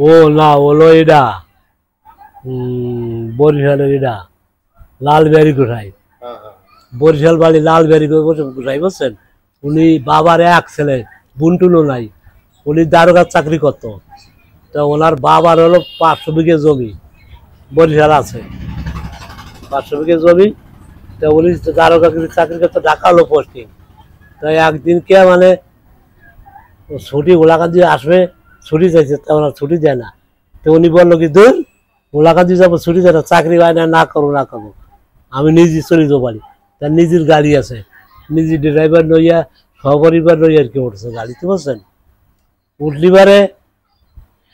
ও না হলো এটা বরিশালের এটা লালবেরি কোথায় বরিশাল বাড়ি লালবেরি কোথায় বুঝছেন। উনি বাবার এক ছেলে বুনটুনো নাই, উনি দারোগার চাকরি করতো। তো ওনার বাবার হলো 500 বিঘে জমি বরিশাল আছে, 500 বিঘে জমি। তো উনি দারোগা চাকরি করতো, ঢাকা হলো পোস্টিং। তো একদিন কে মানে ছুটি গোলাকান্দি আসবে, ছুটি চাইছে, তা ওনার ছুটি দেয় না। তো উনি বললো কি দূর গোলাকান্দি যাবো, ছুটি দেয় না, চাকরি হয় না, না করবো না করবো, আমি নিজে চলে যাবো বাড়ি। তার নিজের গাড়ি আছে, নিজে ড্রাইভার লইয়া সপরিবার লইয়া আর কি উঠছে গাড়িতে বুঝছেন। উঠলিবারে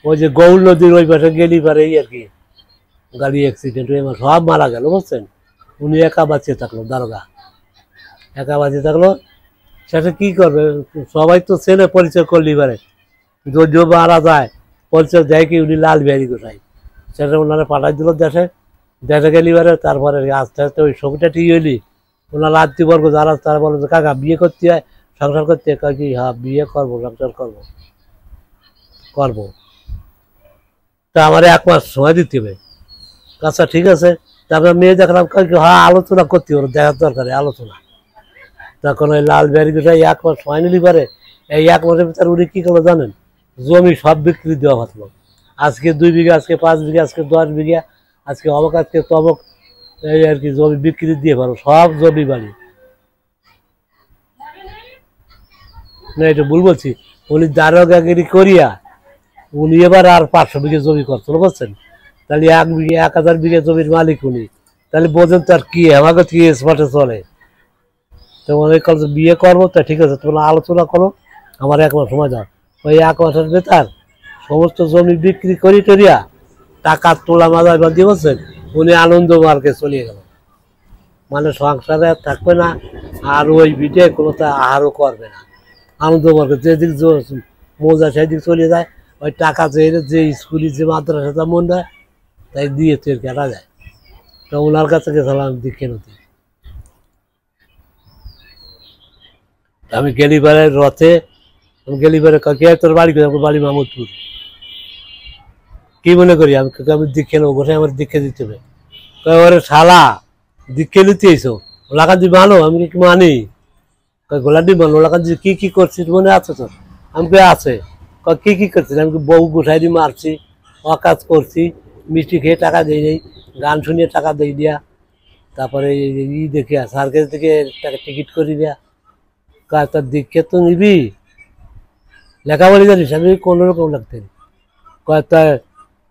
ওই যে গৌল নদীর ওই পাশে গেলি পারে এই আর কি গাড়ি অ্যাক্সিডেন্ট হয়ে সব মারা গেল বুঝছেন। উনি একা বাঁচিয়ে থাকলো, দারোগা একা বাঁচিয়ে থাকলো। সেটা কি করবে, সবাই তো ছেলে পরিচয় করলি পারে, যদিও মারা যায় পরিচয় দেয় কি উনি লালবেরি কোথায়, সেটা ওনারা পাঠাই দিল দেশে। দেশে গেলি পারে তারপরে আস্তে আস্তে ওই ছবিটা ঠিক হইলি ওনার আত্মীয়বর্গ যারা তারা বলে যে কাকা বিয়ে করতে হয়, সংসার করতে হয়, কি হ্যাঁ বিয়ে করবো, সংসার করবো করবো, তা আমার 1 মাস সময় দিতে হবে। আচ্ছা ঠিক আছে, তারপরে মেয়ে দেখলাম হ্যাঁ আলোচনা করতে হবে, দেখার দরকার আলোচনা। তখন ওই লাল ব্যারিকেটাই 1 মাস সময় নিলি পারে। এই 1 মাসের ভিতরে উনি কি করলো জানেন, জমি সব বিক্রি দেওয়া হতো। আজকে 2 বিঘা, আজকে 5 বিঘা, আজকে 10 বিঘা, আজকে অবক, আজকে তবক, এই আর কি জমি বিক্রি দিয়ে পারো, সব জমি বাড়ি। না এটা ভুল বলছি, উনি দারোগাগিরি করিয়া উনি এবার আর 500 বিঘে জমি করছিল বুঝছেন। তাহলে 1 বিঘে 1000 বিঘে জমির মালিক উনি। তাহলে বোঝেন তো আর কি আমাকে কি স্পটে চলে। তো অনেক বিয়ে করবো, তা ঠিক আছে তোমরা আলোচনা করো, আমার 1 মাস সময় দাও। ওই 1 মাসের ভেতর সমস্ত জমি বিক্রি করি টরিয়া টাকা তোলা মাজায় বাদ দিয়ে বলছেন উনি আনন্দ মার্কে চলিয়ে গেল। মানে সংসারে থাকবে না, আর ওই বিটে কোনো তা আহারও করবে না। আনন্দ মার্কে যেদিক মজা সেদিক চলে যায়, ওই টাকা যে স্কুলে যে মাদ্রাসা মন দেয় তাই দিয়ে তৈরি কেটা যায়। তো ওনার কাছে গেছিলাম দীক্ষে নদী। আমি গেলিবারের রথে, গেলিবারে কে তোর বাড়ি করে, আমার বাড়ি মাহমুদপুর। কি মনে করি আমি আমি দীক্ষে নেবো, বসে আমার দীক্ষা দিতে হবে। ওরে শালা দীক্ষা নিতে এসো, ওলাকান্দি মানো, আমি কি মানি, গোলান্দি মানো, ওলাকান্দি কি কি করছিস মনে আছে তোর, আমাকে আছে। কি কি করছিস, আমি বউ গোসাই দিয়ে মারছি, অকাজ করছি, মিষ্টি খেয়ে টাকা দেই নেই, গান শুনিয়ে টাকা দেই দিয়া, তারপরে ই দেখে সার্কেল থেকে টাকা টিকিট করি দেয়া। তার দীক্ষা তো নিবি, লেখাপড়ি জানিস, আমি কোনো রকম লাগতে কয়েকটা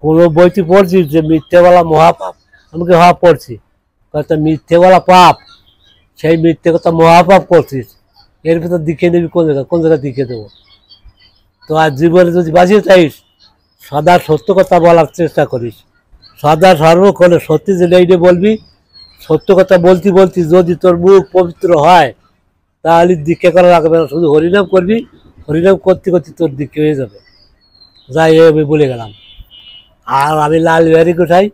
কোনো বইটি পড়ছিস যে মিথ্যেওয়ালা মহাপাপ, আমাকে হওয়া পড়ছি, কয়েকটা মিথ্যেওয়ালা পাপ, সেই মিথ্যে কথা মহাপাপ করছিস, এর ভিতর দিকে নিবি কোন জায়গায় দিকে দেবো। তো আর জীবনে যদি বাঁচিয়ে চাইস সদা সত্য কথা বলার চেষ্টা করিস, সদা সর্বক্ষণে সত্যি যেটা এইটা বলবি। সত্য কথা বলতে বলতে যদি তোর মুখ পবিত্র হয় তাহলে দীক্ষা করা লাগবে না, শুধু হরিনাম করবি, হরিনাম করতে করতে তোর দীক্ষা হয়ে যাবে। যাই আমি বলে গেলাম। আর আমি লালবিহারি কোথায়,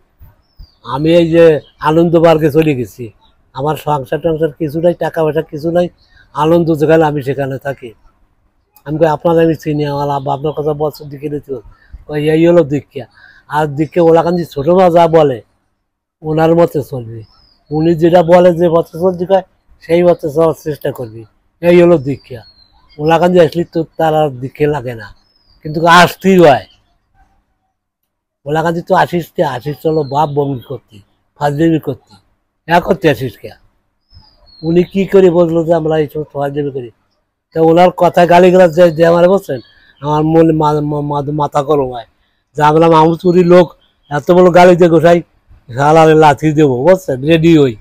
আমি এই যে আনন্দ পার্কে চলে গেছি, আমার সংসার টংসার কিছু নাই, টাকা পয়সা কিছু নাই, আনন্দ যেখানে আমি সেখানে থাকি। আমি আপনার আমি চিনি, আমার আপনার কথা বছর দিকে নিতে ওই এই হলো দীক্ষা। আর দীক্ষা ওলাকান্দি ছোটো মা যা বলে ওনার মতে চলবি, উনি যেটা বলে যে পথে চলতে হয় সেই পথে চলার চেষ্টা করবি, এই হলো দীক্ষা। ওলাকান্দি আসলে তো তার আর দীক্ষা লাগে না, কিন্তু আসতেই হয়। ওলাকান্দি তো আসিস চলো বাপ বমি করতে, ফাজদেমি করতে, করতে আসিস কে। উনি কি করে বললো যে আমরা এইসব ফাজদেমি করি, তা ওনার কথায় গালিগালাজ যে আমার বলছেন, আমার মনে মাথা গরম হয় যে আমরা মাহমুদপুরি লোক এত বড় গালি দিয়ে গোসাই শালারে লাথি দেবো বুঝছেন, রেডি হই।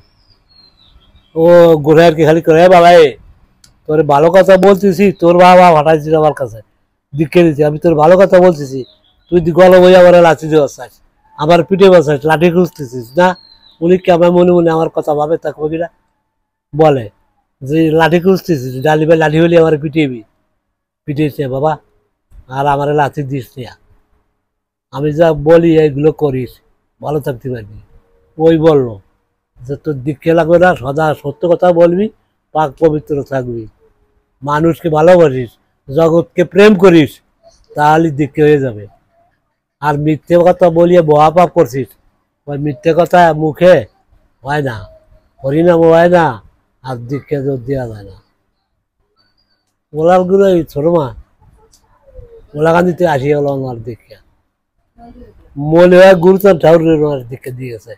ও গোসাই আর কি খালি করে বাবা তোর ভালো কথা বলতেছি, তোর বাবা ফাটাইছিস আমার কাছে দিকে দিচ্ছি, আমি তোর ভালো কথা বলতেছি, তুই গল বই আমার লাঠি দিয়ে বসাস, আমার পিঠে বসাস, লাঠি খুঁজতেছিস না। উনি কি আমার মনে মনে আমার কথা ভাবে, তা কবিরা বলে যে লাঠি খুঁজতেছিস, ডালি ভাই লাঠি হলে আমার পিটিয়েবি, পিটিয়েছে বাবা, আর আমার লাঠি দিস না, আমি যা বলি এইগুলো করিস, ভালো থাকতে পারবি। ওই বললো যে তোর দীক্ষা লাগবে না, সদা সত্য কথা বলবি, পাক পবিত্র থাকবি, মানুষকে ভালোবাসিস, জগৎকে প্রেম করিস, তাহলে দীক্ষা হয়ে যাবে। আর মিথ্যে কথা বলিয়ে মহাপাপ করছিস, ওই মিথ্যে কথা মুখে হয় না, হরিনাম হয় না, আর দীক্ষা জোর দেওয়া যায় না। ওলাগুলো ছোট মা ওলাকান্দিতে আসি হলো ওনার দীক্ষা, মনে হয় গুরুচাঁদ ঠাকুরের ওনার দীক্ষা দিয়েছে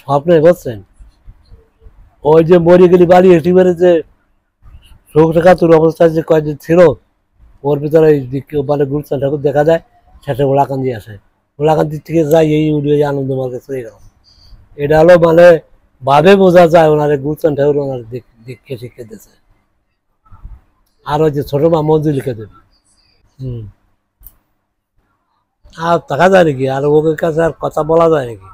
স্বপ্নে, বুঝছেন? ওই যে মরে গেলি বাড়ি একেবারে যে শোক কাতুর অবস্থায় যে কয়দিন ছিল, ওর ভিতরে মানে গুরুচাঁদ ঠাকুর দেখা যায়, সেটা ওলাকান্দি আসে, ওলাকান্দি থেকে যাই এই উঠে আনন্দ মার্গে চলে গেল। এটা হলো মানে ভাবে বোঝা যায় ওনারে গুরুচাঁদ ঠাকুর ওনার দীক্ষা শিক্ষা দিয়েছে। আর ওই যে ছোট মা মঞ্জু লিখে দেবে। হম। আর থাকা যায় নাকি, আর ওদের কাছে আর কথা বলা যায় নাকি?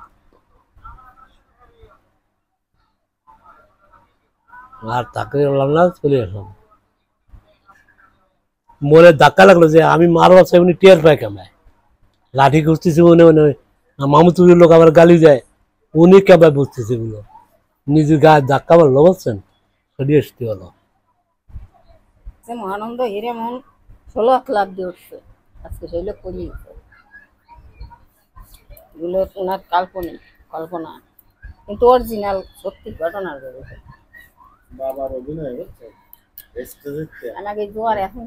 আর তাকে বললাম না, চলে আসলাম। মনে ধাক্কা লাগলো যে আমি মারবো, উনি টের পায় কেমন লাঠি খুঁজতেছি মনে মনে, মামুতুরের লোক আবার গালি যায়, উনি কেমন বুঝতেছে এগুলো, নিজের গায়ে ধাক্কা মারলো, বুঝছেন? সরিয়ে আসতে হলো। মহানন্দ হিরে মোহন 16 লাখ দিয়ে উঠছে, আজকে শৈল করি এগুলো ওনার কাল্পনিক কল্পনা, কিন্তু অরিজিনাল সত্যি ঘটনার বেরোছে। বাবার অভিনয় হচ্ছে আমাকে জোয়ার এখন